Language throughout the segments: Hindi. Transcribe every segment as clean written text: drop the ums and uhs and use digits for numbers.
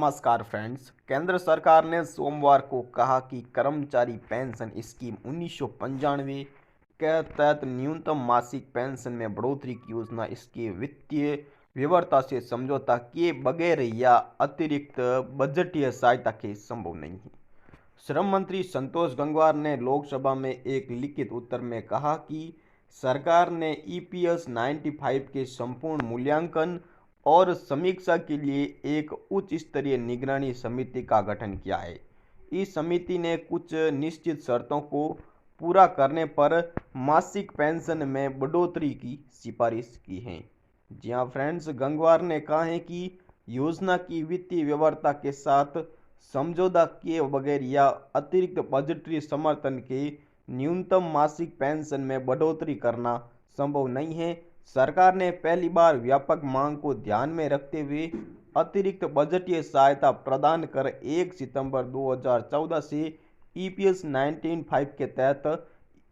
नमस्कार फ्रेंड्स। केंद्र सरकार ने सोमवार को कहा कि कर्मचारी पेंशन स्कीम 1995 के तहत न्यूनतम मासिक पेंशन में बढ़ोतरी की योजना इसकी वित्तीय विवरता से समझौता किए बगैर या अतिरिक्त बजटीय सहायता के संभव नहीं है। श्रम मंत्री संतोष गंगवार ने लोकसभा में एक लिखित उत्तर में कहा कि सरकार ने ईपीएस 95 के संपूर्ण मूल्यांकन और समीक्षा के लिए एक उच्च स्तरीय निगरानी समिति का गठन किया है। इस समिति ने कुछ निश्चित शर्तों को पूरा करने पर मासिक पेंशन में बढ़ोतरी की सिफारिश की है। जी हाँ फ्रेंड्स, गंगवार ने कहा है कि योजना की वित्तीय व्यवहार्यता के साथ समझौता किए बगैर या अतिरिक्त बजटीय समर्थन के न्यूनतम मासिक पेंशन में बढ़ोतरी करना संभव नहीं है। सरकार ने पहली बार व्यापक मांग को ध्यान में रखते हुए अतिरिक्त बजटीय सहायता प्रदान कर 1 सितंबर 2014 से ईपीएस 95 के तहत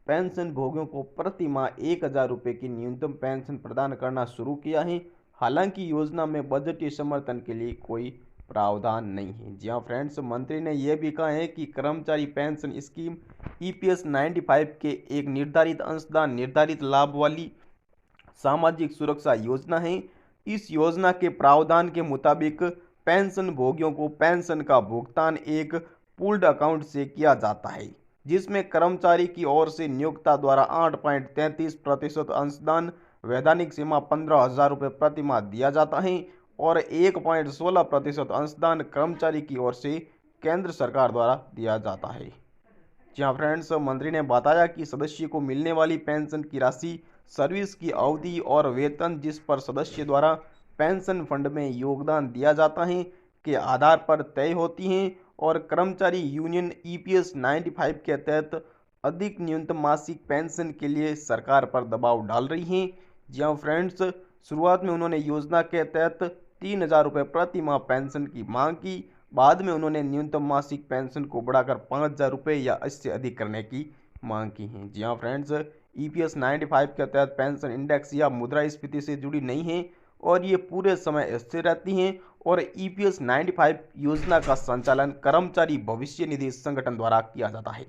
पेंशन भोगियों को प्रति माह 1000 रुपये की न्यूनतम पेंशन प्रदान करना शुरू किया है। हालांकि योजना में बजटीय समर्थन के लिए कोई प्रावधान नहीं है। जी हाँ फ्रेंड्स, मंत्री ने यह भी कहा है कि कर्मचारी पेंशन स्कीम ईपीएस 95 के एक निर्धारित अंशदान निर्धारित लाभ वाली सामाजिक सुरक्षा योजना है। इस योजना के प्रावधान के मुताबिक पेंशन भोगियों को पेंशन का भुगतान एक पूल्ड अकाउंट से किया जाता है, जिसमें कर्मचारी की ओर से नियोक्ता द्वारा 8.33% अंशदान, वैधानिक सीमा 15,000 रुपये प्रति माह दिया जाता है और 1.16% अंशदान कर्मचारी की ओर से केंद्र सरकार द्वारा दिया जाता है। जी हाँ फ्रेंड्स, मंत्री ने बताया कि सदस्य को मिलने वाली पेंशन की राशि सर्विस की अवधि और वेतन जिस पर सदस्य द्वारा पेंशन फंड में योगदान दिया जाता है के आधार पर तय होती हैं और कर्मचारी यूनियन ईपीएस 95 के तहत अधिक न्यूनतम मासिक पेंशन के लिए सरकार पर दबाव डाल रही हैं। जी हाँ फ्रेंड्स, शुरुआत में उन्होंने योजना के तहत 3000 रुपये प्रति माह पेंशन की मांग की। बाद में उन्होंने न्यूनतम मासिक पेंशन को बढ़ाकर 5000 रुपये या इससे अधिक करने की मांग की है। जी हाँ फ्रेंड्स, ईपीएस 95 के तहत पेंशन इंडेक्स या मुद्रास्फीति से जुड़ी नहीं है और ये पूरे समय स्थिर रहती हैं और ईपीएस 95 योजना का संचालन कर्मचारी भविष्य निधि संगठन द्वारा किया जाता है।